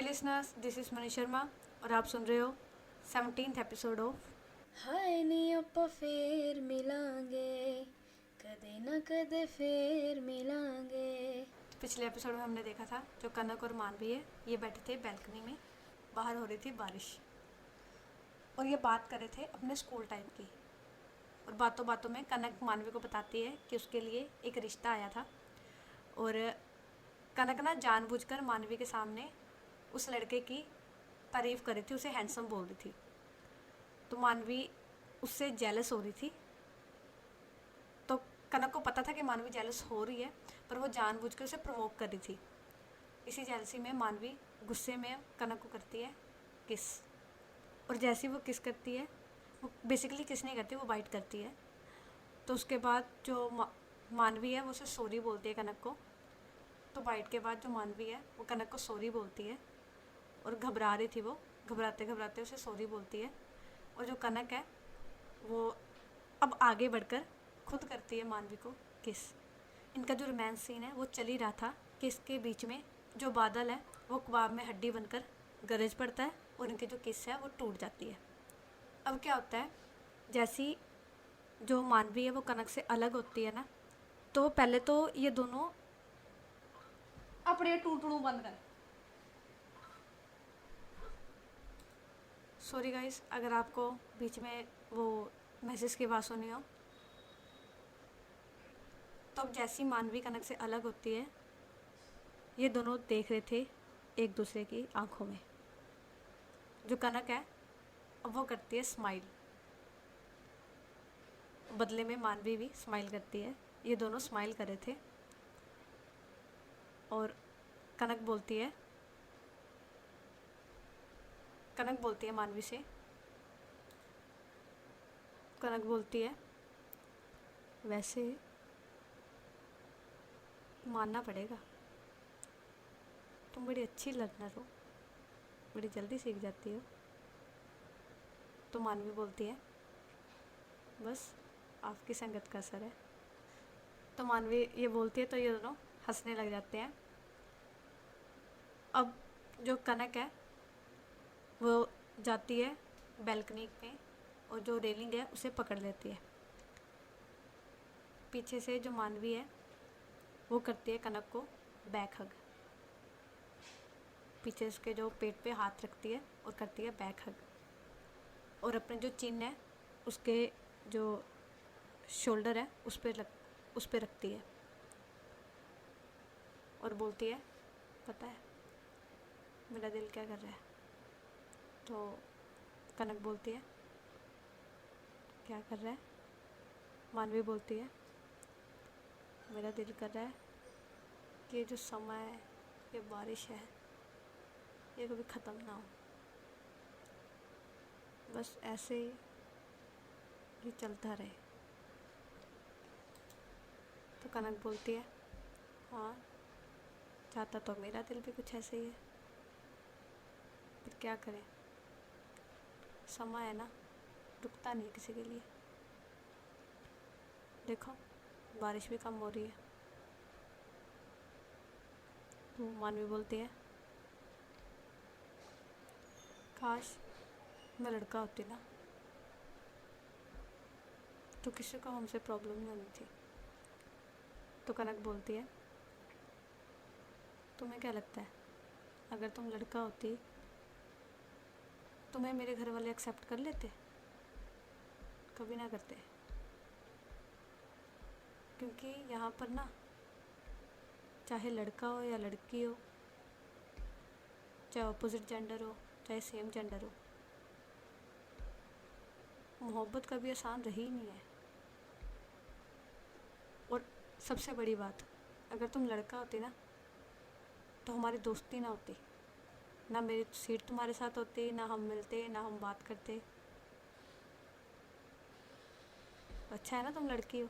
Listeners, this is Manish Sharma और आप सुन रहे हो 17th एपिसोड ऑफ हाय नी ਆਪਾਂ ਫੇਰ मिलांगे कदे ना कदे फेर मिलांगे। पिछले एपिसोड में हमने देखा था जो कनक और मानवी है ये बैठे थे बैल्कनी में, बाहर हो रही थी बारिश और ये बात कर रहे थे अपने स्कूल टाइम की। और बातों बातों में कनक मानवी को बताती है कि उसके लिए एक रिश्ता आया था और कनक ना जानबूझकर मानवी के सामने उस लड़के की तारीफ़ कर रही थी, उसे हैंडसम बोल रही थी। तो मानवी उससे जेलस हो रही थी। तो कनक को पता था कि मानवी जेलस हो रही है, पर वो जानबूझ के उसे प्रोवोक कर रही थी। इसी जेलसी में मानवी गुस्से में कनक को करती है किस। और जैसे ही वो किस करती है, वो बेसिकली किस नहीं करती, वो बाइट करती है। तो उसके बाद जो मानवी है वो उसे सॉरी बोलती है कनक को। तो बाइट के बाद जो मानवी है वो कनक को सॉरी बोलती है और घबरा रही थी, वो घबराते घबराते उसे सॉरी बोलती है। और जो कनक है वो अब आगे बढ़कर खुद करती है मानवी को किस। इनका जो रोमांस सीन है वो चल ही रहा था कि इसके बीच में जो बादल है वो कबाब में हड्डी बनकर गरज पड़ता है और इनकी जो किस है वो टूट जाती है। अब क्या होता है, जैसी जो मानवी है वो कनक से अलग होती है ना, तो पहले तो ये दोनों अपने टूटड़ू बंद कर। सॉरी गाइस अगर आपको बीच में वो मैसेज की आवाज़ सुनी हो। तो अब जैसी मानवी कनक से अलग होती है, ये दोनों देख रहे थे एक दूसरे की आंखों में। जो कनक है अब वो करती है स्माइल, बदले में मानवी भी स्माइल करती है। ये दोनों स्माइल कर रहे थे और कनक बोलती है मानवी से, कनक बोलती है वैसे मानना पड़ेगा तुम बड़ी अच्छी लर्नर हो, बड़ी जल्दी सीख जाती हो। तो मानवी बोलती है बस आपकी संगत का असर है। तो मानवी ये बोलती है तो ये दोनों हंसने लग जाते हैं। अब जो कनक है वो जाती है बैल्कनी पे और जो रेलिंग है उसे पकड़ लेती है। पीछे से जो मानवी है वो करती है कनक को बैक हग, पीछे उसके जो पेट पे हाथ रखती है और करती है बैक हग। और अपने जो चिन है उसके जो शोल्डर है उस पर रखती है और बोलती है पता है मेरा दिल क्या कर रहा है। तो कनक बोलती है क्या कर रहा है। मानवी बोलती है मेरा दिल कर रहा है कि ये जो समय है, ये बारिश है, ये कभी ख़त्म ना हो, बस ऐसे ही ये चलता रहे। तो कनक बोलती है हाँ चाहता तो मेरा दिल भी कुछ ऐसे ही है, पर क्या करें, समय है ना, रुकता नहीं किसी के लिए। देखो बारिश भी कम हो रही है। तो मानवी बोलती है काश मैं लड़का होती ना तो किसी को हमसे प्रॉब्लम नहीं होनी थी। तो कनक बोलती है तुम्हें क्या लगता है अगर तुम लड़का होती तुम्हें मेरे घर वाले एक्सेप्ट कर लेते? कभी ना करते, क्योंकि यहाँ पर ना चाहे लड़का हो या लड़की हो, चाहे अपोजिट जेंडर हो चाहे सेम जेंडर हो, मोहब्बत कभी आसान रही ही नहीं है। और सबसे बड़ी बात, अगर तुम लड़का होती ना तो हमारी दोस्ती ना होती, ना मेरी सीट तुम्हारे साथ होती, ना हम मिलते, ना हम बात करते। अच्छा है ना तुम लड़की हो।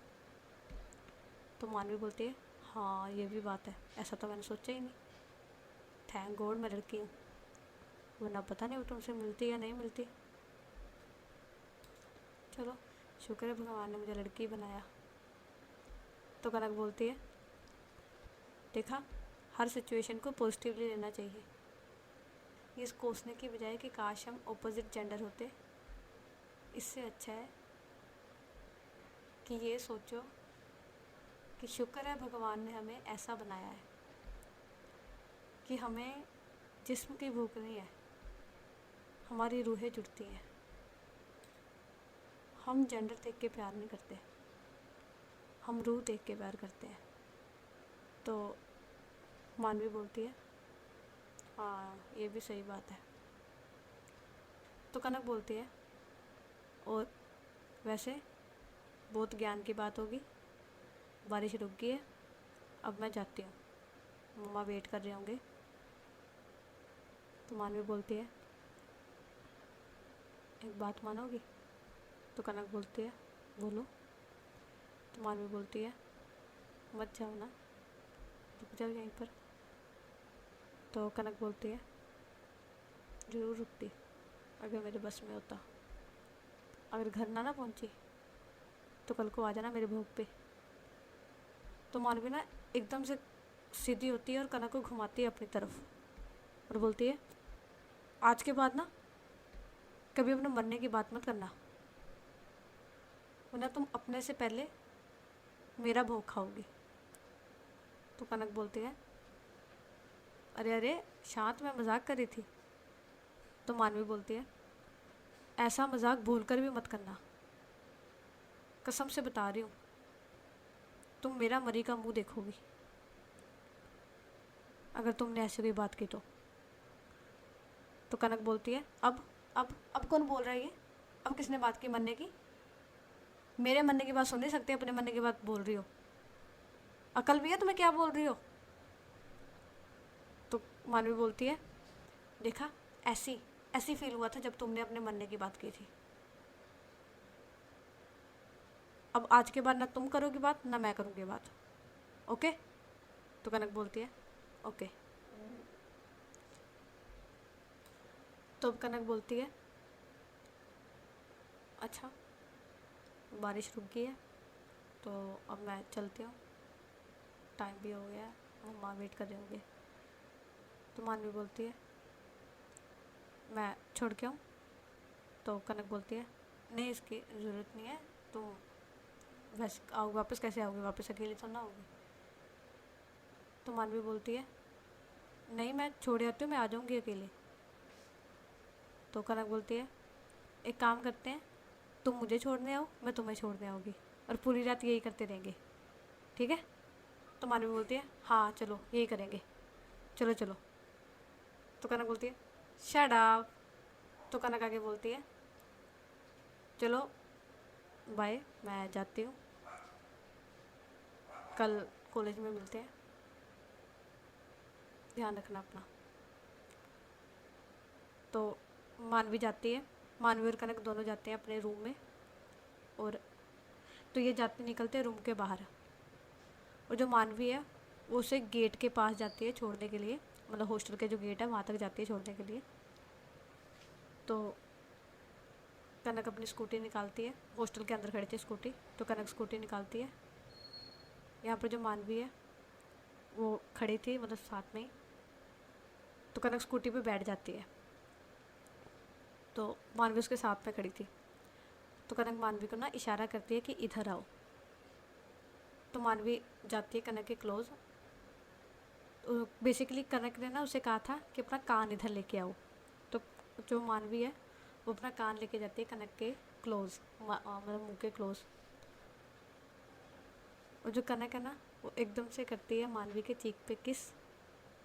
तो मानवी बोलती है हाँ ये भी बात है, ऐसा तो मैंने सोचा ही नहीं, थैंक गॉड मैं लड़की हूँ, वरना पता नहीं वो तुमसे मिलती या नहीं मिलती। चलो शुक्र है भगवान ने मुझे लड़की बनाया। तो कनक बोलती है देखा हर सिचुएशन को पॉजिटिवली लेना चाहिए, ये कोसने की बजाय कि काश हम ऑपोजिट जेंडर होते, इससे अच्छा है कि ये सोचो कि शुक्र है भगवान ने हमें ऐसा बनाया है कि हमें जिस्म की भूख नहीं है, हमारी रूहें जुड़ती हैं। हम जेंडर देख के प्यार नहीं करते, हम रूह देख के प्यार करते हैं। तो मानवी बोलती है हाँ ये भी सही बात है। तो कनक बोलती है और वैसे बहुत ज्ञान की बात होगी, बारिश रुक गई है, अब मैं जाती हूँ, मम्मा वेट कर रहे होंगे। तो मानवी बोलती है एक बात मानोगी? तो कनक बोलती है बोलो। तो मानवी बोलती है मत जाओ ना, रुक जाओ यहीं पर। तो कनक बोलती है ज़रूर रुकती अगर मेरे बस में होता, अगर घर ना पहुंची तो कल को आ जाना मेरे भोग पे। तो मानवी ना एकदम से सीधी होती है और कनक को घुमाती है अपनी तरफ और बोलती है आज के बाद ना कभी अपने मरने की बात मत करना, वरना तुम अपने से पहले मेरा भोग खाओगी। तो कनक बोलती है अरे अरे शांत, मैं मजाक कर रही थी। तो मानवी बोलती है ऐसा मजाक भूलकर भी मत करना, कसम से बता रही हूँ, तुम मेरा मरी का मुंह देखोगी अगर तुमने ऐसी कोई बात की तो। तो कनक बोलती है अब कौन बोल रहा है ये? अब किसने बात की मरने की? मेरे मरने की बात सुन नहीं सकते, अपने मरने की बात बोल रही हो? अकल भी है तुम्हें, क्या बोल रही हो? तो मानवी बोलती है देखा ऐसी फील हुआ था जब तुमने अपने मरने की बात की थी। अब आज के बाद ना तुम करोगी बात ना मैं करूँगी बात, ओके? तो कनक बोलती है ओके। तो अब कनक बोलती है अच्छा बारिश रुक गई है तो अब मैं चलती हूँ, टाइम भी हो गया है, मम्मा वेट कर रहे होंगे। तो मानवी बोलती है मैं छोड़ के आऊँ? तो कनक बोलती है नहीं इसकी ज़रूरत नहीं है, तुम वैसे आओगे वापस कैसे आओगे, वापस अकेले तो ना आओगे। तो मानवी बोलती है नहीं मैं छोड़ आती हूँ, मैं आ जाऊँगी अकेले। तो कनक बोलती है एक काम करते हैं, तुम मुझे छोड़ने आओ, मैं तुम्हें छोड़ने आऊँगी और पूरी रात यही करते रहेंगे, ठीक है? तो मानवी बोलती है हाँ चलो यही करेंगे, चलो चलो। तो कनक बोलती है शट अप। तो कनक आगे बोलती है चलो बाय, मैं जाती हूँ, कल कॉलेज में मिलते हैं, ध्यान रखना अपना। तो मानवी जाती है, मानवी और कनक दोनों जाते हैं अपने रूम में, और तो ये जाते निकलते हैं रूम के बाहर, और जो मानवी है वो उसे गेट के पास जाती है छोड़ने के लिए, मतलब हॉस्टल के जो गेट है वहाँ तक जाती है छोड़ने के लिए। तो कनक अपनी स्कूटी निकालती है, हॉस्टल के अंदर खड़ी थी स्कूटी, तो कनक स्कूटी निकालती है। यहाँ पर जो मानवी है वो खड़ी थी मतलब साथ में ही, तो कनक स्कूटी पे बैठ जाती है, तो मानवी उसके साथ में खड़ी थी। तो कनक मानवी को ना इशारा करती है कि इधर आओ। तो मानवी जाती है कनक के क्लोज। बेसिकली कनक ने ना उसे कहा था कि अपना कान इधर लेके आओ, तो जो मानवी है वो अपना कान लेके जाती है कनक के क्लोज, मतलब मुंह के क्लोज। और जो कनक है ना वो एकदम से करती है मानवी के चीक पे किस।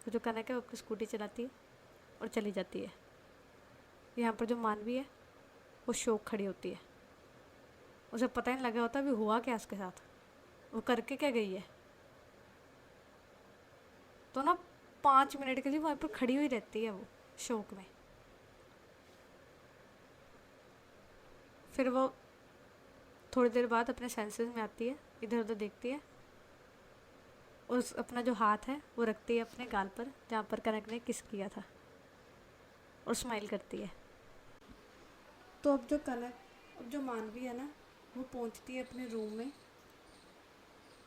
तो जो कनक है वो अपनी स्कूटी चलाती है और चली जाती है। यहाँ पर जो मानवी है वो शौक खड़ी होती है, उसे पता नहीं लगा होता अभी हुआ क्या उसके साथ, वो करके क्या गई है। तो ना 5 मिनट के लिए वहाँ पर खड़ी हुई रहती है वो शौक में। फिर वो थोड़ी देर बाद अपने सेंसेस में आती है, इधर उधर देखती है, और अपना जो हाथ है वो रखती है अपने गाल पर जहाँ पर कनक ने किस किया था, और स्माइल करती है। तो अब जो मानवी है ना वो पहुँचती है अपने रूम में,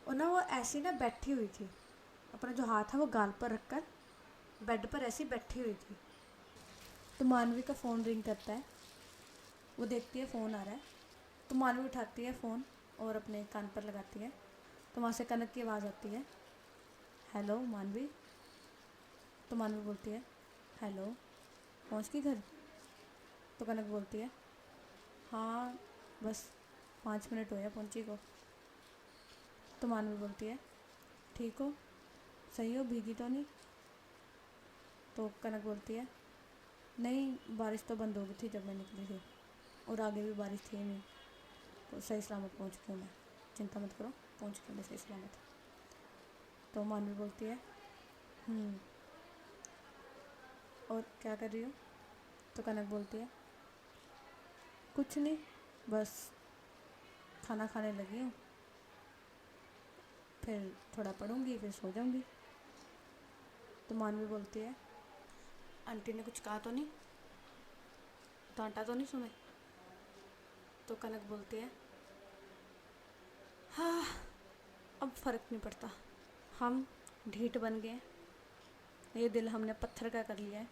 और ना वो ऐसी ना बैठी हुई थी, अपना जो हाथ है वो गाल पर रखकर बेड पर ऐसी बैठी हुई थी। तो मानवी का फ़ोन रिंग करता है। वो देखती है फ़ोन आ रहा है, तो मानवी उठाती है फ़ोन और अपने कान पर लगाती है। तो वहाँ से कनक की आवाज़ आती है, हेलो मानवी। तो मानवी बोलती है, हेलो, पहुँच गई घर? तो कनक बोलती है, हाँ बस 5 मिनट हुए पहुँची को। तो मानवी बोलती है, ठीक हो, सही हो, भीगी तो नहीं? तो कनक बोलती है, नहीं बारिश तो बंद हो गई थी जब मैं निकली थी, और आगे भी बारिश थी नहीं, तो सही सलामत पहुँच गई हूँ मैं, चिंता मत करो, पहुँच गई मैं सही सलामत। तो मानवी बोलती है, और क्या कर रही हो? तो कनक बोलती है, कुछ नहीं, बस खाना खाने लगी हूँ, फिर थोड़ा पढ़ूंगी, फिर सो जाऊंगी। तो मानवी बोलती है, आंटी ने कुछ कहा तो नहीं, डांटा तो नहीं तुम्हें? तो कनक बोलती है, हाँ अब फ़र्क नहीं पड़ता, हम ढीठ बन गए, ये दिल हमने पत्थर का कर लिया है,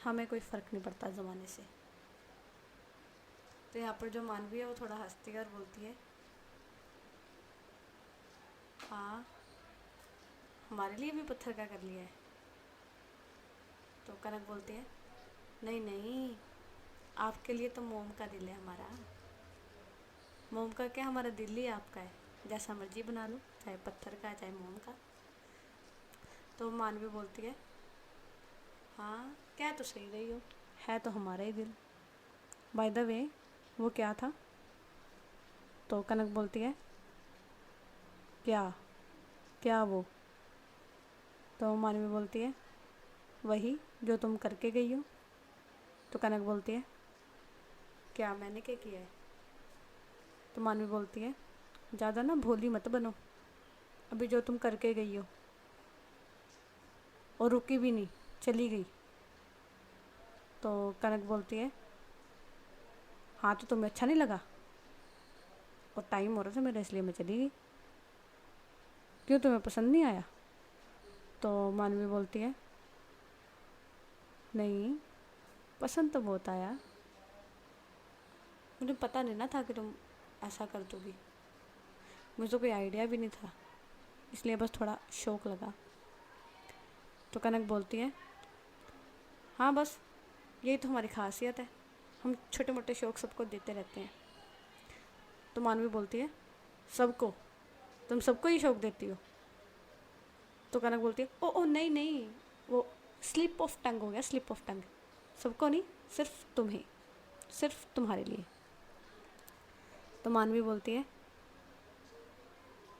हमें कोई फ़र्क नहीं पड़ता ज़माने से। तो यहाँ पर जो मानवी है वो थोड़ा हंसती है और बोलती है, हाँ हमारे लिए भी पत्थर का कर लिया है? तो कनक बोलती है, नहीं नहीं, आपके लिए तो मोम का दिल है हमारा, मोम का क्या, हमारा दिल ही आपका है, जैसा मर्जी बना लो, चाहे पत्थर का चाहे मोम का। तो मानवी बोलती है, हाँ क्या तो सही रही हो, है तो हमारा ही दिल। बाय द वे वो क्या था? तो कनक बोलती है, क्या क्या वो? तो मानवी बोलती है, वही जो तुम करके गई हो। तो कनक बोलती है, क्या मैंने क्या किया है? तो मानवी बोलती है, ज़्यादा ना भोली मत बनो, अभी जो तुम करके गई हो, और रुकी भी नहीं, चली गई। तो कनक बोलती है, हाँ तो तुम्हें अच्छा नहीं लगा, और टाइम हो रहा था मेरा इसलिए मैं चली गई, क्यों तुम्हें पसंद नहीं आया? तो मानवी बोलती है, नहीं पसंद तो बहुत आया, मुझे पता नहीं ना था कि तुम ऐसा कर दोगी, मुझे तो कोई आइडिया भी नहीं था, इसलिए बस थोड़ा शौक लगा। तो कनक बोलती है, हाँ बस यही तो हमारी खासियत है, हम छोटे मोटे शौक सबको देते रहते हैं। तो मानवी बोलती है, सबको? तुम सबको ही शौक देती हो? तो कनक बोलती है, ओ ओ नहीं नहीं, वो स्लिप ऑफ टंग हो गया, स्लिप ऑफ टंग, सबको नहीं, सिर्फ तुम्हें, सिर्फ तुम्हारे लिए। तो मानवी बोलती है,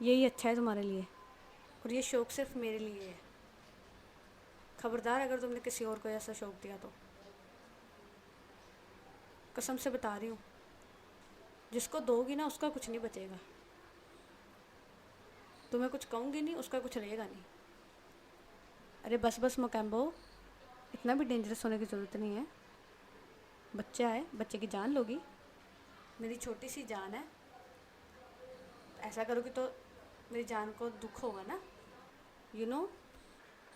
यही अच्छा है तुम्हारे लिए, और ये शौक सिर्फ मेरे लिए है, खबरदार अगर तुमने किसी और को ऐसा शौक दिया तो, कसम से बता रही हूँ, जिसको दोगी ना उसका कुछ नहीं बचेगा, तुम्हें कुछ कहूँगी नहीं, उसका कुछ रहेगा नहीं। अरे बस बस मोकैम्बो, इतना भी डेंजरस होने की ज़रूरत नहीं है, बच्चा है, बच्चे की जान लोगी, मेरी छोटी सी जान है, ऐसा करोगी तो मेरी जान को दुख होगा ना, यू नो।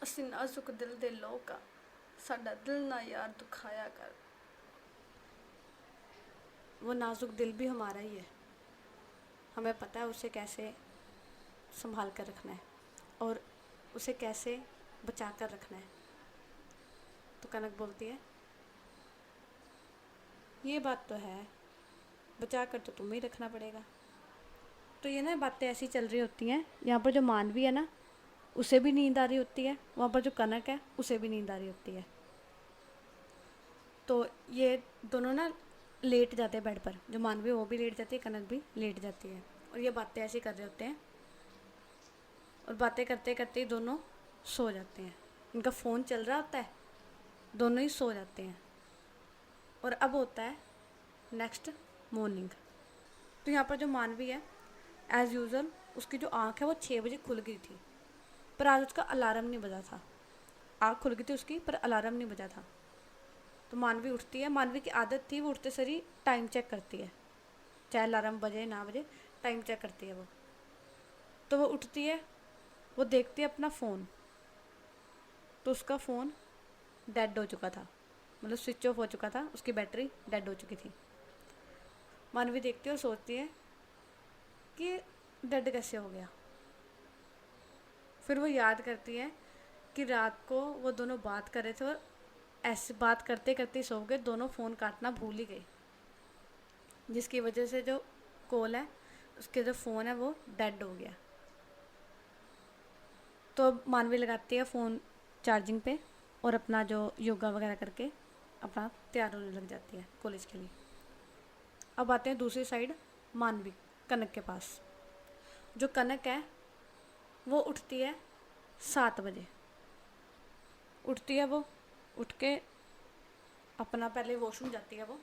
ਅਸੀਂ ਨਾਜ਼ੁਕ ਦਿਲ ਦੇ ਲੋਕ ਆ, ਸਾਡਾ दिल ना यार दुखाया कर। वो नाजुक दिल भी हमारा ही है, हमें पता है उसे कैसे संभाल कर रखना है और उसे कैसे बचा कर रखना है। तो कनक बोलती है, ये बात तो है, बचा कर तो तुम्हें ही रखना पड़ेगा। तो ये ना बातें ऐसी चल रही होती हैं, यहाँ पर जो मानवी है ना उसे भी नींद आ रही होती है, वहाँ पर जो कनक है उसे भी नींद आ रही होती है। तो ये दोनों ना लेट जाते हैं बेड पर, जो मानवी वो भी लेट जाती है, कनक भी लेट जाती है, और ये बातें ऐसी कर रहे होते हैं, और बातें करते करते ही दोनों सो जाते हैं। इनका फ़ोन चल रहा होता है, दोनों ही सो जाते हैं। और अब होता है नेक्स्ट मॉर्निंग। तो यहाँ पर जो मानवी है एज़ यूज़ुअल उसकी जो आँख है वो 6 बजे खुल गई थी, पर आज उसका अलार्म नहीं बजा था। आँख खुल गई थी उसकी पर अलार्म नहीं बजा था। तो मानवी उठती है, मानवी की आदत थी वो उठते सारी टाइम चेक करती है, चाहे अलार्म बजे ना बजे, टाइम चेक करती है वो। तो वो उठती है, वो देखती है अपना फ़ोन, तो उसका फ़ोन डेड हो चुका था, मतलब स्विच ऑफ हो चुका था, उसकी बैटरी डेड हो चुकी थी। मानवी देखती है और सोचती है कि डेड कैसे हो गया। फिर वो याद करती है कि रात को वो दोनों बात कर रहे थे और ऐसे बात करते करते सो गए, दोनों फ़ोन काटना भूल ही गए, जिसकी वजह से जो कॉल है उसके जो फ़ोन है वो डेड हो गया। तो अब मानवी लगाती है फ़ोन चार्जिंग पे और अपना जो योगा वगैरह करके अपना तैयार होने लग जाती है कॉलेज के लिए। अब आते हैं दूसरी साइड, मानवी कनक के पास। जो कनक है वो उठती है 7 बजे। उठती है वो, उठ के अपना पहले वॉशरूम जाती है वो,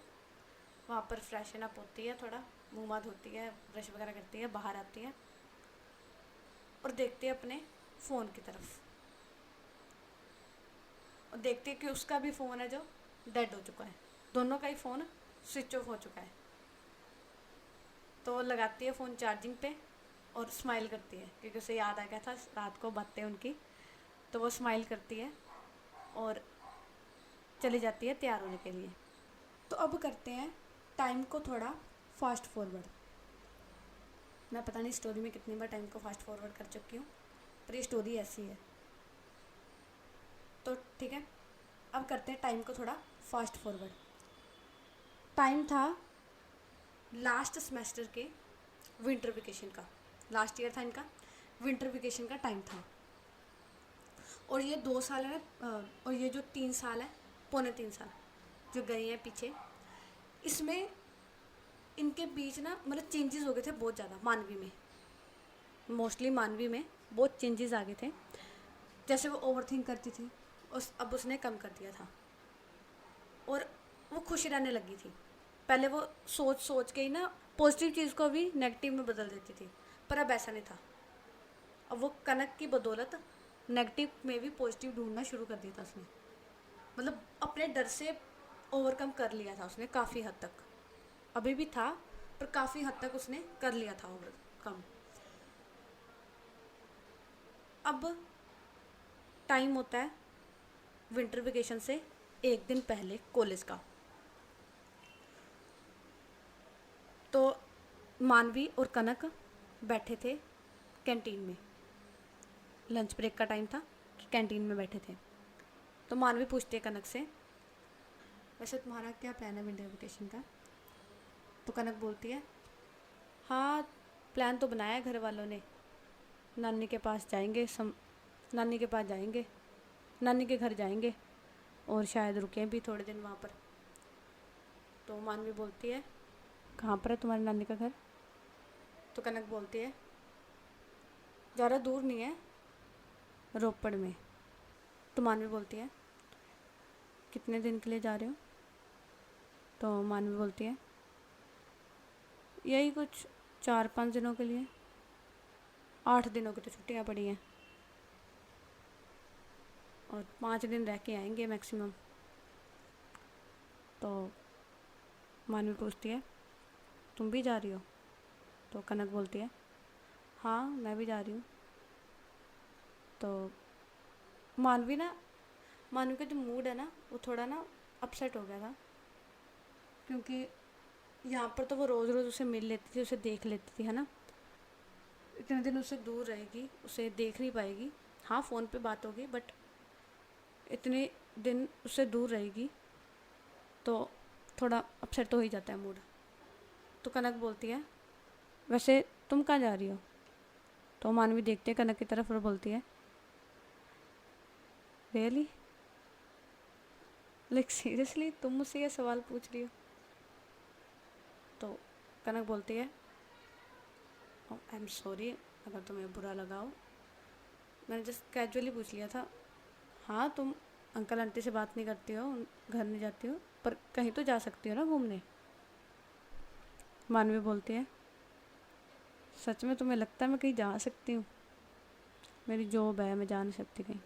वहाँ पर फ्रेशन अप होती है, थोड़ा मुँह हाथ धोती है, ब्रश वगैरह करती है, बाहर आती है और देखती है अपने फ़ोन की तरफ और देखती है कि उसका भी फ़ोन है जो डेड हो चुका है, दोनों का ही फ़ोन स्विच ऑफ हो चुका है। तो लगाती है फ़ोन चार्जिंग पे और स्माइल करती है, क्योंकि उसे याद आ गया था रात को बातें उनकी। तो वो स्माइल करती है और चली जाती है तैयार होने के लिए। तो अब करते हैं टाइम को थोड़ा फास्ट फॉरवर्ड। मैं पता नहीं स्टोरी में कितनी बार टाइम को फास्ट फॉरवर्ड कर चुकी हूँ, पर ये स्टोरी ऐसी है। तो ठीक है, अब करते हैं टाइम को थोड़ा फास्ट फॉरवर्ड। टाइम था लास्ट सेमेस्टर के विंटर वेकेशन का, लास्ट ईयर था इनका, विंटर वेकेशन का टाइम था। और ये 2 साल है और ये जो 3 साल है, पौने 3 साल जो गए हैं पीछे, इसमें इनके बीच ना मतलब चेंजेस हो गए थे बहुत ज़्यादा। मानवी में, मोस्टली मानवी में बहुत चेंजेस आ गए थे। जैसे वो ओवर थिंक करती थी, अब उसने कम कर दिया था और वो खुश रहने लगी थी। पहले वो सोच सोच के ही ना पॉजिटिव चीज़ को भी नेगेटिव में बदल देती थी, पर अब ऐसा नहीं था। अब वो कनक की बदौलत नेगेटिव में भी पॉजिटिव ढूंढना शुरू कर दिया था उसने। मतलब अपने डर से ओवरकम कर लिया था उसने काफ़ी हद तक, अभी भी था पर काफ़ी हद तक उसने कर लिया था ओवरकम। अब टाइम होता है विंटर वेकेशन से एक दिन पहले कॉलेज का। तो मानवी और कनक बैठे थे कैंटीन में, लंच ब्रेक का टाइम था, कैंटीन में बैठे थे। तो मानवी पूछती है कनक से, वैसे तुम्हारा क्या प्लान है विंटर वेकेशन का? तो कनक बोलती है, हाँ प्लान तो बनाया है घर वालों ने, नानी के पास जाएंगे, नानी के पास जाएंगे, नानी के घर जाएंगे और शायद रुकें भी थोड़े दिन वहाँ पर। तो मानवी बोलती है, कहाँ पर है तुम्हारी नानी का घर? तो कनक बोलती है, ज़्यादा दूर नहीं है, रोपड़ में। तो मानवी बोलती है, कितने दिन के लिए जा रहे हो? तो मानवी बोलती है, यही कुछ 4-5 दिनों के लिए, 8 दिनों की तो छुट्टियाँ पड़ी हैं और 5 दिन रह के आएंगे मैक्सिमम। तो मानवी पूछती है, तुम भी जा रही हो? तो कनक बोलती है, हाँ मैं भी जा रही हूँ। तो मानवी का जो मूड है ना वो थोड़ा ना अपसेट हो गया था, क्योंकि यहाँ पर तो वो रोज़ रोज़ उसे मिल लेती थी, उसे देख लेती थी, है ना। इतने दिन उससे दूर रहेगी, उसे देख नहीं पाएगी। हाँ फ़ोन पे बात होगी, बट इतने दिन उससे दूर रहेगी तो थोड़ा अपसेट तो हो ही जाता है मूड। तो कनक बोलती है, वैसे तुम कहाँ जा रही हो? तो मानवी देखते है कनक की तरफ और बोलती है, रियली, लाइक सीरियसली तुम मुझसे ये सवाल पूछ रही हो? तो कनक बोलती है, आई एम सॉरी अगर तुम्हें बुरा लगा हो, मैंने जस्ट कैजुअली पूछ लिया था। हाँ तुम अंकल आंटी से बात नहीं करती हो, घर नहीं जाती हो, पर कहीं तो जा सकती हो ना घूमने। मानवी बोलती है, सच में तुम्हें लगता है मैं कहीं जा सकती हूँ? मेरी जॉब है, मैं जा नहीं सकती कहीं।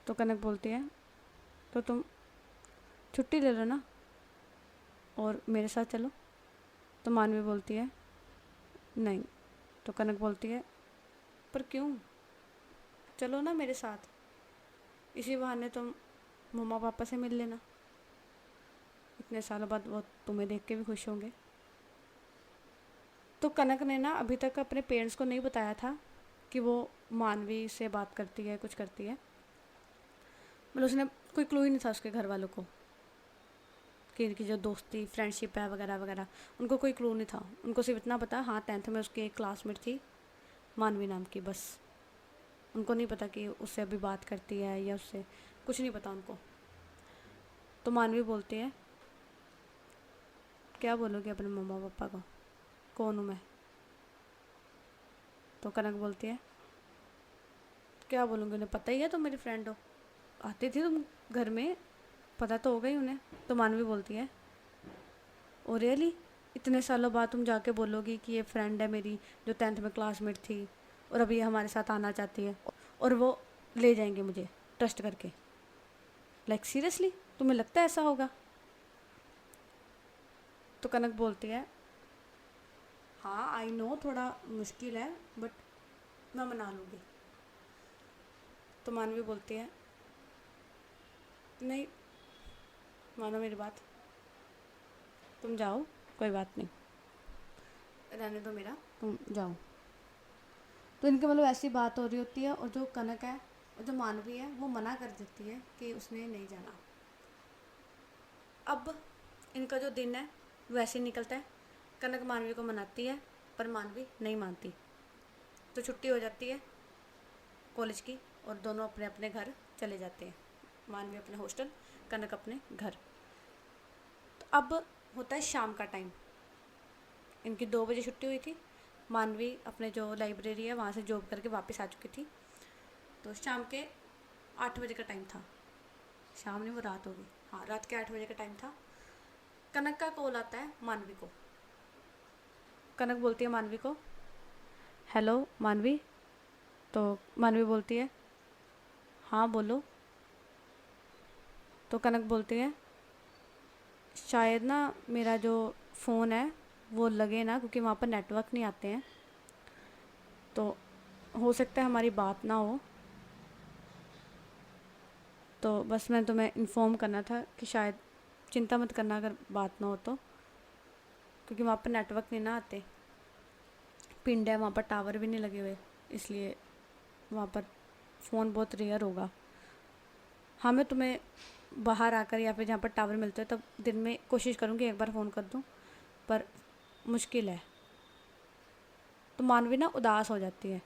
तो कनक बोलती है, तो तुम छुट्टी ले लो ना और मेरे साथ चलो। तो मानवी बोलती है, नहीं। तो कनक बोलती है, पर क्यों? चलो ना मेरे साथ, इसी बहाने तुम मम्मा पापा से मिल लेना, इतने सालों बाद वो तुम्हें देख के भी खुश होंगे। तो कनक ने ना अभी तक अपने पेरेंट्स को नहीं बताया था कि वो मानवी से बात करती है, कुछ करती है। मतलब उसने कोई क्लू ही नहीं था उसके घर वालों को कि इनकी जो दोस्ती फ्रेंडशिप है वगैरह वगैरह, उनको कोई क्लू नहीं था। उनको सिर्फ इतना पता, हाँ 10th में उसकी एक क्लासमेट थी मानवी नाम की, बस। उनको नहीं पता कि उससे अभी बात करती है या उससे, कुछ नहीं पता उनको। तो मानवी बोलती है, क्या बोलोगे अपने मम्मा पापा को, कौन हूँ मैं? तो कनक बोलती है, क्या बोलूँगी, उन्हें पता ही है तुम मेरी फ्रेंड हो, आती थी तुम घर में, पता तो होगा ही उन्हें। तो मानवी बोलती है, ओ रियली, इतने सालों बाद तुम जाके बोलोगी कि ये फ्रेंड है मेरी जो 10th में क्लासमेट थी और अभी ये हमारे साथ आना चाहती है और वो ले जाएंगे मुझे ट्रस्ट करके? लाइक सीरियसली, तुम्हें लगता है ऐसा होगा? तो कनक बोलती है, हाँ आई नो थोड़ा मुश्किल है बट मैं मना लूँगी। तो मानवी बोलती है, नहीं, मानो मेरी बात, तुम जाओ, कोई बात नहीं, रहने दो मेरा, तुम जाओ। तो इनके मतलब ऐसी बात हो रही होती है और जो कनक है और जो मानवी है वो मना कर देती है कि उसने नहीं जाना। अब इनका जो दिन है वैसे ही निकलता है। कनक मानवी को मनाती है पर मानवी नहीं मानती। तो छुट्टी हो जाती है कॉलेज की और दोनों अपने अपने घर चले जाते हैं। मानवी अपने हॉस्टल, कनक अपने घर। तो अब होता है शाम का टाइम। इनकी 2 बजे छुट्टी हुई थी। मानवी अपने जो लाइब्रेरी है वहाँ से जॉब करके वापस आ चुकी थी। तो शाम के 8 बजे का टाइम था। शाम नहीं, वो रात होगी, हाँ रात के 8 बजे का टाइम था। कनक का कॉल आता है मानवी को। कनक बोलती है मानवी को, हेलो मानवी। तो मानवी बोलती है, हाँ बोलो। तो कनक बोलती है, शायद ना मेरा जो फ़ोन है वो लगे ना, क्योंकि वहाँ पर नेटवर्क नहीं आते हैं, तो हो सकता है हमारी बात ना हो। तो बस मैं तुम्हें इन्फॉर्म करना था कि शायद चिंता मत करना अगर बात ना हो तो, क्योंकि वहाँ पर नेटवर्क नहीं ना आते। पिंड है, वहाँ पर टावर भी नहीं लगे हुए, इसलिए वहाँ पर फ़ोन बहुत रेयर होगा। हाँ मैं तुम्हें बाहर आकर या फिर जहाँ पर टावर मिलते हैं तब दिन में कोशिश करूँगी एक बार फ़ोन कर दूँ, पर मुश्किल है। तो मानवी ना उदास हो जाती है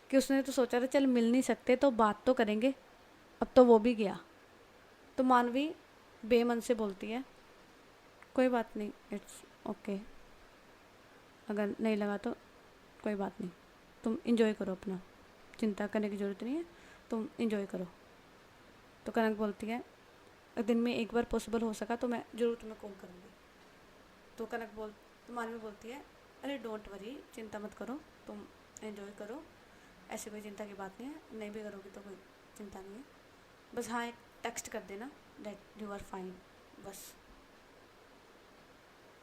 कि उसने तो सोचा था चल मिल नहीं सकते तो बात तो करेंगे, अब तो वो भी गया। तो मानवी बेमन से बोलती है, कोई बात नहीं, इट्स ओके, अगर नहीं लगा तो कोई बात नहीं, तुम इंजॉय करो अपना, चिंता करने की ज़रूरत नहीं है, तुम इंजॉय करो। तो कनक बोलती है, दिन में एक बार पॉसिबल हो सका तो मैं ज़रूर तुम्हें कॉल करूँगी। तो मानवी बोलती है, अरे डोंट वरी, चिंता मत करो, तुम एंजॉय करो, ऐसी कोई चिंता की बात नहीं है, नहीं भी करोगी तो कोई चिंता नहीं है, बस हाँ एक टेक्स्ट कर देना दैट यू आर फाइन, बस,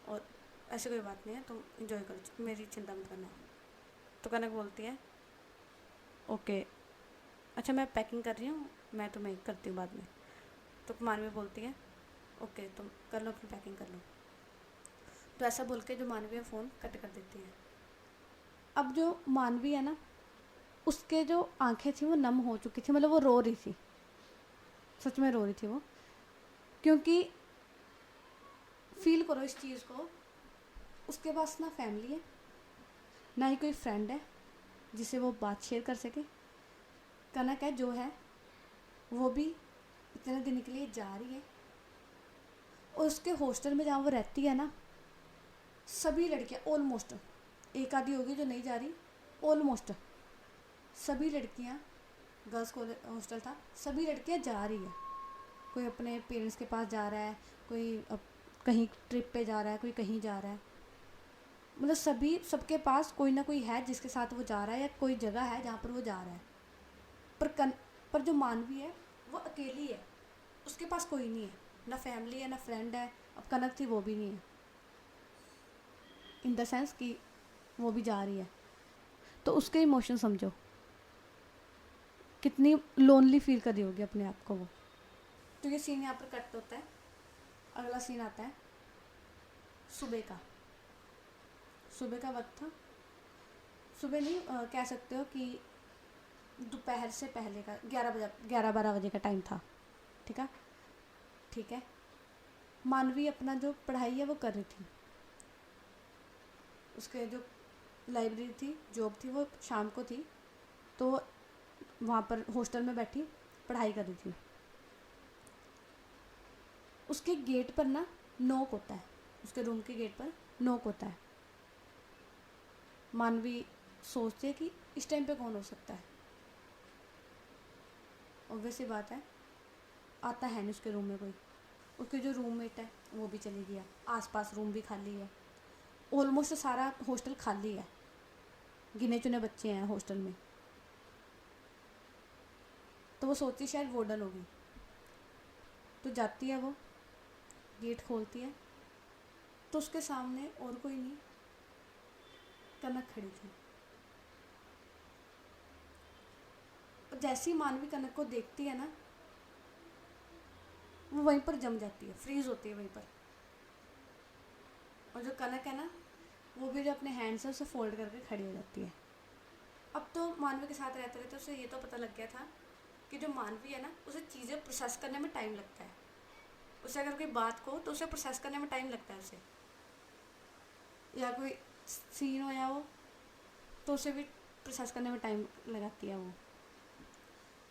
और ऐसी कोई बात नहीं है, तुम एंजॉय करो, मेरी चिंता मत करना। तो कनक बोलती है, ओके, अच्छा मैं पैकिंग कर रही हूँ, मैं तुम्हें करती हूँ बाद में। तो मानवी बोलती है, ओके तुम कर लो अपनी पैकिंग कर लो। तो ऐसा बोल के जो मानवी है फ़ोन कट कर देती है। अब जो मानवी है ना, उसके जो आंखें थी वो नम हो चुकी थी, मतलब वो रो रही थी, सच में रो रही थी वो, क्योंकि फील करो इस चीज़ को, उसके पास ना फैमिली है ना ही कोई फ्रेंड है जिसे वो बात शेयर कर सके। कनक है जो है वो भी इतने दिन के लिए जा रही है और उसके हॉस्टल में जहाँ वो रहती है ना, सभी लड़कियाँ ऑलमोस्ट, एक आधी होगी जो नहीं जा रही, ऑलमोस्ट सभी लड़कियाँ, गर्ल्स कॉलेज हॉस्टल था, सभी लड़कियाँ जा रही है। कोई अपने पेरेंट्स के पास जा रहा है, कोई अब कहीं ट्रिप पे जा रहा है, कोई कहीं जा रहा है, मतलब सभी, सबके पास कोई ना कोई है जिसके साथ वो जा रहा है या कोई जगह है जहाँ पर वो जा रहा है। पर जो मानवी है वो अकेली है, उसके पास कोई नहीं है, ना फैमिली है ना फ्रेंड है। अब कनक थी वो भी नहीं है, इन द सेंस कि वो भी जा रही है। तो उसके इमोशन समझो, कितनी लोनली फील कर रही होगी अपने आप को वो। तो ये सीन यहाँ पर कट होता है। अगला सीन आता है सुबह का। सुबह का वक्त था, सुबह नहीं कह सकते हो कि दोपहर से पहले का 11-12 बजे का टाइम था। ठीक है, ठीक है। मानवी अपना जो पढ़ाई है वो कर रही थी। उसके जो लाइब्रेरी थी, जॉब थी, वो शाम को थी, तो वहाँ पर हॉस्टल में बैठी पढ़ाई कर रही थी। उसके गेट पर ना नॉक होता है, उसके रूम के गेट पर नॉक होता है। मानवी सोचती है कि इस टाइम पे कौन हो सकता है। ऑब्वियस सी बात है, आता है नहीं उसके रूम में कोई। उसके जो रूममेट है वो भी चली गया, आसपास रूम भी खाली है, ऑलमोस्ट सारा हॉस्टल खाली है, गिने चुने बच्चे हैं हॉस्टल में। तो वो सोचती शायद वार्डन होगी, तो जाती है, वो गेट खोलती है, तो उसके सामने और कोई नहीं, कनक खड़ी थी। और जैसी मानवी कनक को देखती है ना, वो वहीं पर जम जाती है, फ्रीज होती है वहीं पर। और जो कनक है ना, वो भी जो अपने हैंड्स है उसे फोल्ड करके खड़ी हो जाती है। अब तो मानवी के साथ रहते रहते उसे ये तो पता लग गया था कि जो मानवी है ना, उसे चीज़ें प्रोसेस करने में टाइम लगता है। उसे अगर कोई बात को तो उसे प्रोसेस करने में टाइम लगता है उसे, या कोई सीन हो या वो, तो उसे भी प्रोसेस करने में टाइम लगाती है वो।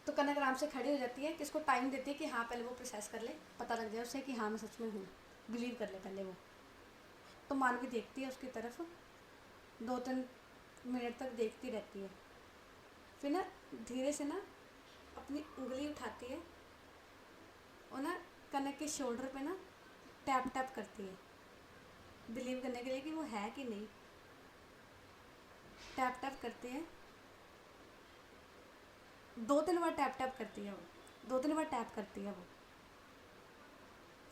तो कनक आराम से खड़ी हो जाती है कि इसको टाइम देती है कि हाँ पहले वो प्रोसेस कर ले, पता लग जाए उसे कि हाँ मैं सच में हूँ, बिलीव कर ले पहले वो। तो मानवी देखती है उसकी तरफ, 2-3 मिनट तक देखती रहती है। फिर ना धीरे से ना अपनी उंगली उठाती है और ना कनक के शोल्डर पे ना टैप टैप करती है, बिलीव करने के लिए कि वो है कि नहीं। टैप टैप करती है, 2-3 बार टैप टैप करती है वो, 2-3 बार टैप करती है वो।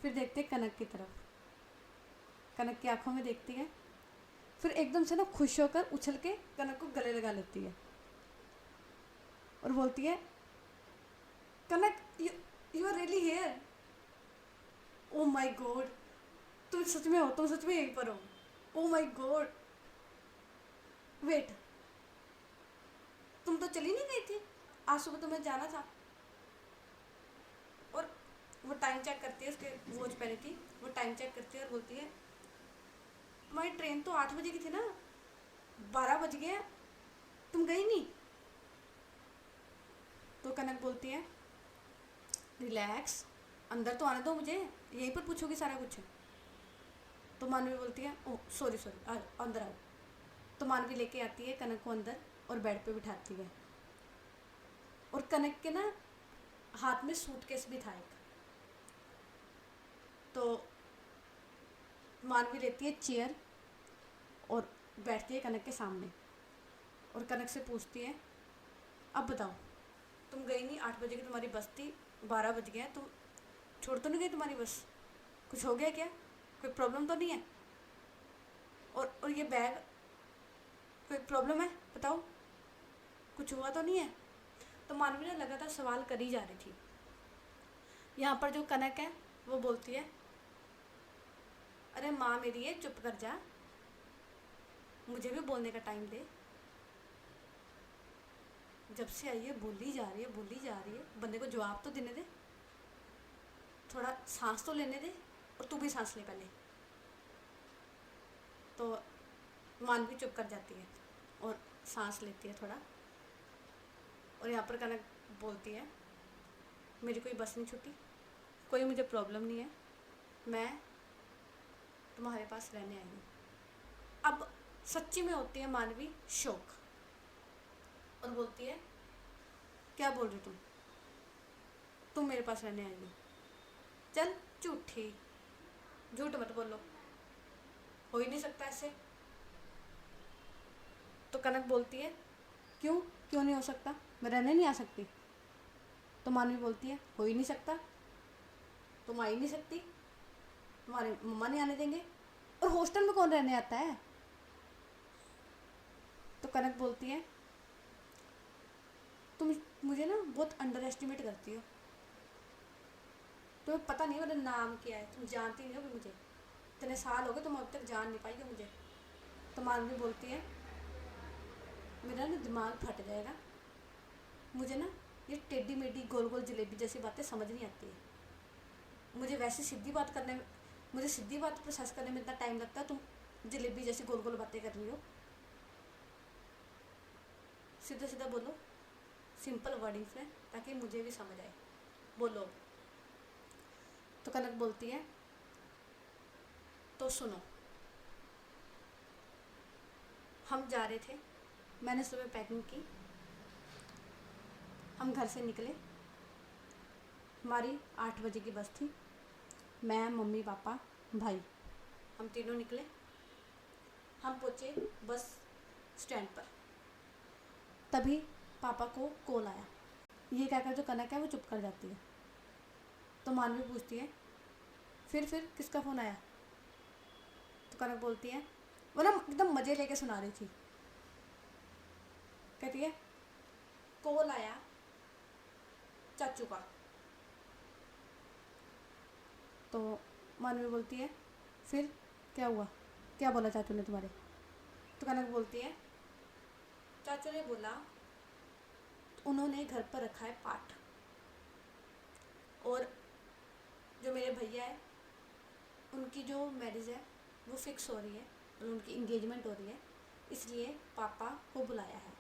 फिर देखते हैं कनक की तरफ, कनक की आंखों में देखती है, फिर एकदम से ना खुश होकर उछल के कनक को गले लगा लेती है और बोलती है, Kanak you are really here. Oh my God, तुम सच में हो, तुम सच में यहीं पर हो। ओ माय गॉड, वेट, तुम तो चली नहीं गई थी, आज सुबह तुम्हें जाना था। और वो टाइम चेक करती है, उसके वॉच पहनी थी, वो टाइम चेक करती है और बोलती है, हमारी ट्रेन तो 8 बजे की थी ना, 12 बज गए, तुम गई नहीं। तो कनक बोलती है, रिलैक्स, अंदर तो आने दो मुझे, यहीं पर पूछोगी सारा कुछ। तो मानवी बोलती है, ओह सॉरी सॉरी, अंदर आओ। तो मानवी लेके आती है कनक को अंदर और बेड पे बिठाती है। और कनक के ना हाथ में सूटकेस भी था एक। तो मानवी लेती है चेयर और बैठती है कनक के सामने और कनक से पूछती है, अब बताओ, तुम गई नहीं, 8 बजे की तुम्हारी बस थी, 12 बज गया, तुम छोड़ तो नहीं गई तुम्हारी बस, कुछ हो गया क्या, कोई प्रॉब्लम तो नहीं है? और ये बैग, कोई प्रॉब्लम है बताओ, कुछ हुआ तो नहीं है? तो मानवी ने लगातार सवाल करी जा रही थी। यहाँ पर जो कनक है वो बोलती है, अरे माँ मेरी है, चुप कर जा, मुझे भी बोलने का टाइम दे, जब से आई है बोली जा रही है, बोली जा रही है, बंदे को जवाब तो देने दे, थोड़ा सांस तो लेने दे, और तू भी सांस ले पहले। तो मानवी चुप कर जाती है और सांस लेती है थोड़ा। और यहाँ पर कनक बोलती है, मेरी कोई बस नहीं छूटी, कोई मुझे प्रॉब्लम नहीं है, मैं तुम्हारे पास रहने आई हूँ। अब सच्ची में होती है मानवी शौक और बोलती है, क्या बोल रही तुम मेरे पास रहने आई हो? चल झूठी, झूठ मत बोलो, हो ही नहीं सकता ऐसे। तो कनक बोलती है, क्यों क्यों नहीं हो सकता, मैं रहने नहीं आ सकती? तो मानवी बोलती है, हो ही नहीं सकता, तुम आ ही नहीं सकती, तुम्हारे मम्मा नहीं आने देंगे, और हॉस्टल में कौन रहने आता है? तो कनक बोलती है, तुम मुझे ना बहुत अंडर एस्टिमेट करती हो, तुम्हें पता नहीं है मेरा नाम क्या है, तुम जानती नहीं हो भी मुझे, इतने साल हो गए तुम अब तक जान नहीं पाई हो मुझे। तो मानवी बोलती है मेरा ना दिमाग फट जाएगा, मुझे ना ये टेढ़ी मेढ़ी गोल गोल जलेबी जैसी बातें समझ नहीं आती है। मुझे वैसे सीधी बात करने में, मुझे सीधी बात प्रोसेस करने में इतना टाइम लगता है, तुम जलेबी जैसी गोल गोल बातें कर रही हो। सीधा सीधा बोलो, सिंपल वर्डिंग्स में, ताकि मुझे भी समझ आए, बोलो। तो कनक बोलती है तो सुनो, हम जा रहे थे, मैंने सुबह पैकिंग की, हम घर से निकले, हमारी 8 बजे की बस थी, मैं मम्मी पापा भाई हम तीनों निकले। हम पहुँचे बस स्टैंड पर, तभी पापा को कॉल आया। ये कहकर जो कनक है वो चुप कर जाती है। तो मानवी पूछती है फिर किसका फ़ोन आया? तो कनक बोलती है, वो ना एकदम मज़े लेके सुना रही थी, कहती है कॉल आया चाचू का। तो मानवी बोलती है फिर क्या हुआ, क्या बोला चाचू ने तुम्हारे? तो कनक बोलती है चाचू ने बोला उन्होंने घर पर रखा है पाठ, और जो मेरे भैया है उनकी जो मैरिज है वो फिक्स हो रही है और उनकी इंगेजमेंट हो रही है, इसलिए पापा को बुलाया है।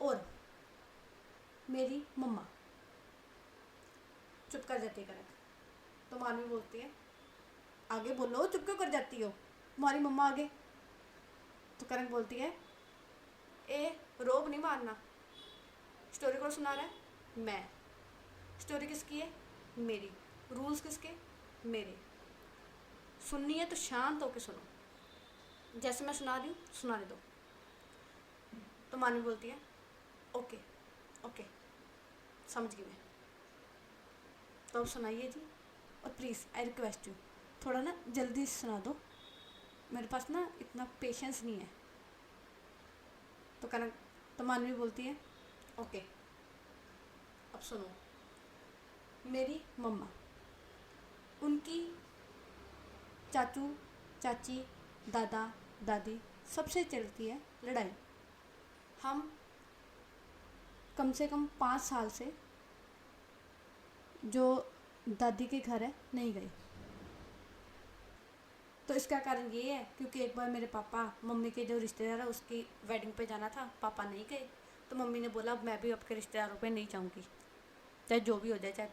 और मेरी मम्मा, चुप कर जाती है कनक। तो मानवी बोलती है आगे बोलो, चुप क्यों कर जाती हो, तुम्हारी मम्मा आगे। तो कनक बोलती है ए रोब नहीं मारना, स्टोरी कौन सुना रहा है? मैं। स्टोरी किसकी है? मेरी। रूल्स किसके? मेरे। सुननी है तो शांत होकर सुनो, जैसे मैं सुना रही हूँ सुनाने दो। तो मानवी बोलती है ओके ओके समझ गई मैं। तो अब सुनाइए जी, और प्लीज़ आई रिक्वेस्ट यू थोड़ा ना जल्दी सुना दो, मेरे पास ना इतना पेशेंस नहीं है। तो मानवी बोलती है ओके अब सुनो। मेरी मम्मा, उनकी चाचू चाची दादा दादी सबसे चलती है लड़ाई। हम कम से कम 5 साल से जो दादी के घर है नहीं गए। तो इसका कारण ये है क्योंकि एक बार मेरे पापा मम्मी के जो रिश्तेदार है उसकी वेडिंग पे जाना था, पापा नहीं गए, तो मम्मी ने बोला मैं भी आपके रिश्तेदारों पे नहीं जाऊंगी, चाहे जो भी हो जाए, चाहे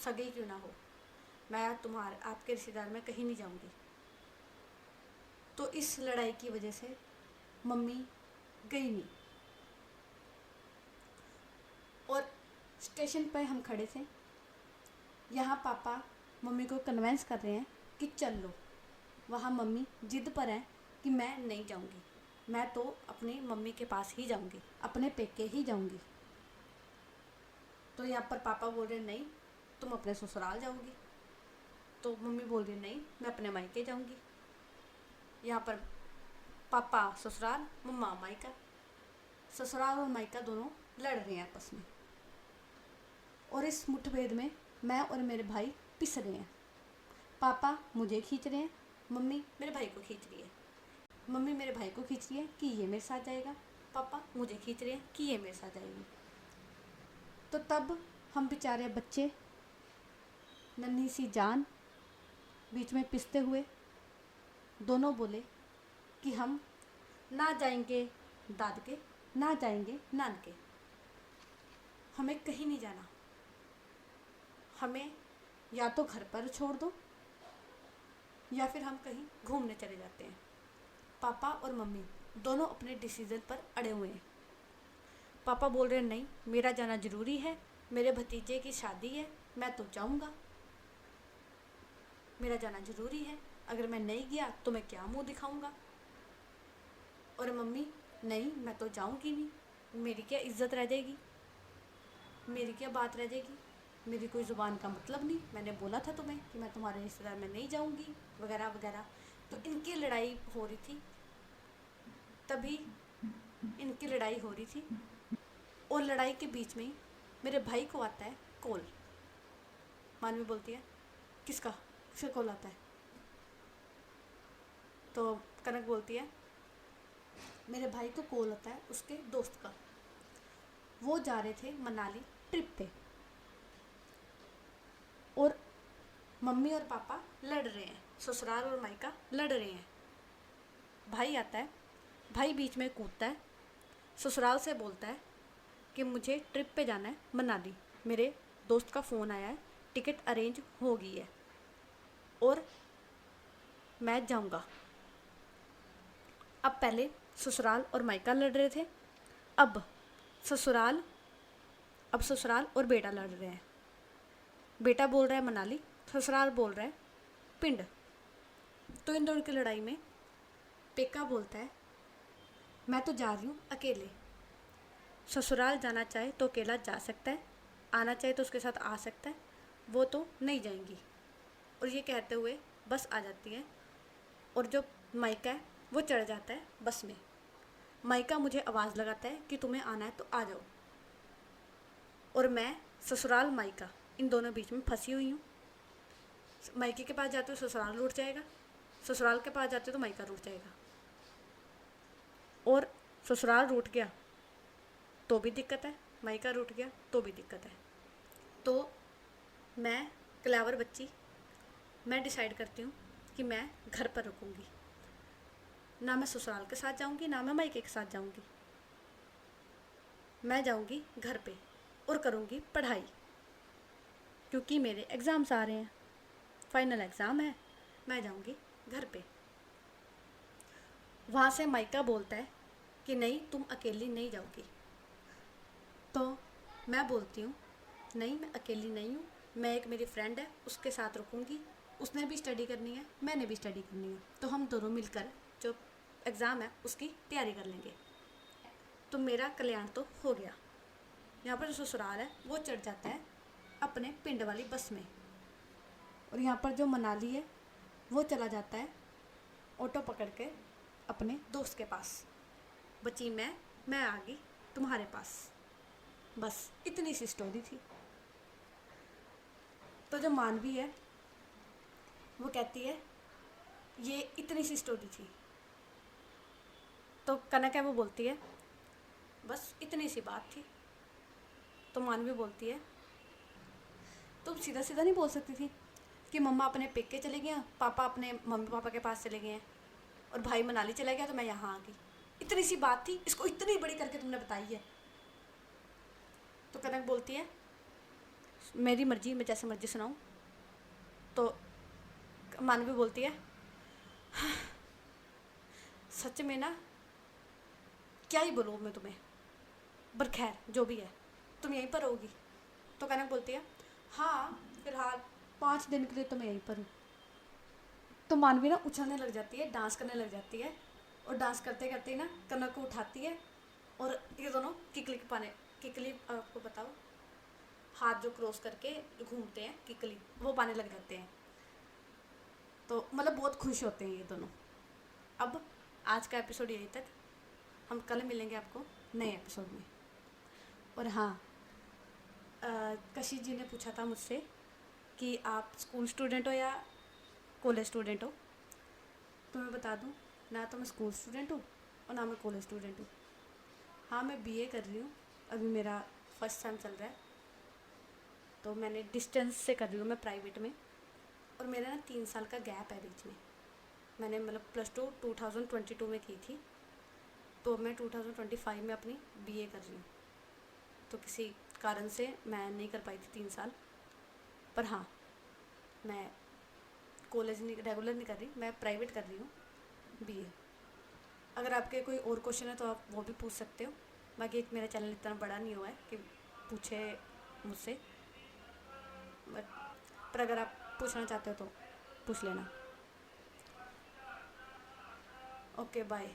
सगे ही क्यों ना हो, मैं आपके रिश्तेदार में कहीं नहीं जाऊंगी। तो इस लड़ाई की वजह से मम्मी गई नहीं। और स्टेशन पर हम खड़े थे, यहाँ पापा मम्मी को कन्वेंस कर रहे हैं कि चल लो, वहाँ मम्मी जिद पर है कि मैं नहीं जाऊँगी, मैं तो अपनी मम्मी के पास ही जाऊँगी, अपने पेके ही जाऊँगी। तो यहाँ पर पापा बोल रहे नहीं तुम अपने ससुराल जाओगी, तो मम्मी बोल रही नहीं मैं अपने मायके जाऊँगी। यहाँ पर पापा ससुराल, मम्मा मायका, ससुराल और मायका दोनों लड़ रहे हैं आपस में, और इस मुठभेड़ में मैं और मेरे भाई पिस रहे हैं। पापा मुझे खींच रहे हैं, मम्मी मेरे भाई को खींच रही है। मम्मी मेरे भाई को खींच रही है कि ये मेरे साथ जाएगा, पापा मुझे खींच रहे हैं कि ये मेरे साथ जाएगी। तो तब हम बेचारे बच्चे, नन्ही सी जान, बीच में पिसते हुए दोनों बोले कि हम ना जाएंगे दाद के, ना जाएंगे नान के, हमें कहीं नहीं जाना, हमें या तो घर पर छोड़ दो या फिर हम कहीं घूमने चले जाते हैं। पापा और मम्मी दोनों अपने डिसीज़न पर अड़े हुए हैं। पापा बोल रहे हैं नहीं मेरा जाना ज़रूरी है, मेरे भतीजे की शादी है, मैं तो जाऊंगा, मेरा जाना ज़रूरी है, अगर मैं नहीं गया तो मैं क्या मुंह दिखाऊंगा। और मम्मी नहीं मैं तो जाऊंगी नहीं, मेरी क्या इज्जत रह जाएगी, मेरी क्या बात रह जाएगी, मेरी कोई ज़ुबान का मतलब नहीं, मैंने बोला था तुम्हें कि मैं तुम्हारे रिश्तेदार में नहीं जाऊंगी वगैरह वगैरह। तो इनकी लड़ाई हो रही थी, तभी इनकी लड़ाई हो रही थी, और लड़ाई के बीच में ही मेरे भाई को आता है कॉल मानवी बोलती है किसका, किसका कॉल आता है? तो कनक बोलती है मेरे भाई को कॉल आता है उसके दोस्त का, वो जा रहे थे मनाली ट्रिप पे और मम्मी और पापा लड़ रहे हैं, ससुराल और मायका लड़ रहे हैं। भाई आता है, भाई बीच में कूदता है, ससुराल से बोलता है कि मुझे ट्रिप पे जाना है मनाली, मेरे दोस्त का फ़ोन आया है, टिकट अरेंज हो गई है और मैं जाऊंगा। अब पहले ससुराल और मायका लड़ रहे थे, अब ससुराल और बेटा लड़ रहे हैं। बेटा बोल रहा है मनाली, ससुराल बोल रहा है पिंड। तो इन दोनों की लड़ाई में पेका बोलता है मैं तो जा रही हूँ अकेले, ससुराल जाना चाहे तो अकेला जा सकता है, आना चाहे तो उसके साथ आ सकता है, वो तो नहीं जाएंगी। और ये कहते हुए बस आ जाती है और जो मायका है वो चढ़ जाता है बस में। मायका मुझे आवाज़ लगाता है कि तुम्हें आना है तो आ जाओ, और मैं ससुराल मायका इन दोनों बीच में फंसी हुई हूँ। मायके के पास जाते हो ससुराल रूठ जाएगा, ससुराल के पास जाते हो तो मायका रूठ जाएगा, और ससुराल रूठ गया तो भी दिक्कत है, मायका रूठ गया तो भी दिक्कत है। तो मैं क्लेवर बच्ची, मैं डिसाइड करती हूँ कि मैं घर पर रुकूँगी, ना मैं ससुराल के साथ जाऊँगी ना मैं मायके के साथ जाऊँगी। मैं जाऊँगी घर पे और करूँगी पढ़ाई, क्योंकि मेरे एग्ज़ाम्स आ रहे हैं, फाइनल एग्ज़ाम है, मैं जाऊँगी घर पे। वहाँ से मायका बोलता है कि नहीं तुम अकेली नहीं जाओगी। तो मैं बोलती हूँ नहीं मैं अकेली नहीं हूँ, मैं एक मेरी फ्रेंड है उसके साथ रुकूँगी, उसने भी स्टडी करनी है मैंने भी स्टडी करनी है, तो हम दोनों मिलकर जो एग्ज़ाम है उसकी तैयारी कर लेंगे। तो मेरा कल्याण तो हो गया। यहाँ पर जो ससुराल है वो चढ़ जाता है अपने पिंड वाली बस में, और यहाँ पर जो मनाली है वो चला जाता है ऑटो पकड़ के अपने दोस्त के पास। बची मैं आ गई तुम्हारे पास। बस इतनी सी स्टोरी थी। तो जो मानवी है वो कहती है ये इतनी सी स्टोरी थी। तो कनक है वो बोलती है बस इतनी सी बात थी। तो मानवी बोलती है तुम सीधा सीधा नहीं बोल सकती थी कि मम्मा अपने पेके चले गए, पापा अपने मम्मी पापा के पास चले गए हैं और भाई मनाली चला गया तो मैं यहाँ आ गई। इतनी सी बात थी, इसको इतनी बड़ी करके तुमने बताई है। तो कनक बोलती है मेरी मर्जी, मैं जैसे मर्जी सुनाऊँ। तो मानवी बोलती है हाँ, सच में ना क्या ही बोलूँ मैं तुम्हें, पर खैर जो भी है तुम यहीं पर होगी। तो कनक बोलती है हाँ फिलहाल 5 दिन के लिए तो मैं यहीं पर हूँ। तो मानवी ना उछलने लग जाती है, डांस करने लग जाती है, और डांस करते करते ना कनक को उठाती है और ये दोनों किकली आपको बताओ हाथ जो क्रॉस करके जो घूमते हैं किकली वो पाने लग जाते हैं। तो मतलब बहुत खुश होते हैं ये दोनों। अब आज का एपिसोड यहीं तक, हम कल मिलेंगे आपको नए एपिसोड में। और हाँ, कशिश जी ने पूछा था मुझसे कि आप स्कूल स्टूडेंट हो या कॉलेज स्टूडेंट हो। तो मैं बता दूं ना तो मैं स्कूल स्टूडेंट हूँ और ना मैं कॉलेज स्टूडेंट हूँ। हाँ मैं बीए कर रही हूँ, अभी मेरा फर्स्ट सेम चल रहा है, तो मैंने डिस्टेंस से कर रही हूँ मैं प्राइवेट में। और मेरा ना 3 साल का गैप है बीच में। मैंने मतलब +2 2022 में की थी, तो मैं 2025 में अपनी बीए कर रही हूँ। तो किसी कारण से मैं नहीं कर पाई थी 3 साल। पर हाँ मैं कॉलेज नहीं रेगुलर नहीं कर रही, मैं प्राइवेट कर रही हूँ बीए। अगर आपके कोई और क्वेश्चन है तो आप वो भी पूछ सकते हो। बाकी मेरा चैनल इतना बड़ा नहीं हुआ है कि पूछे मुझसे, पर अगर आप पूछना चाहते हो तो पूछ लेना। Okay bye.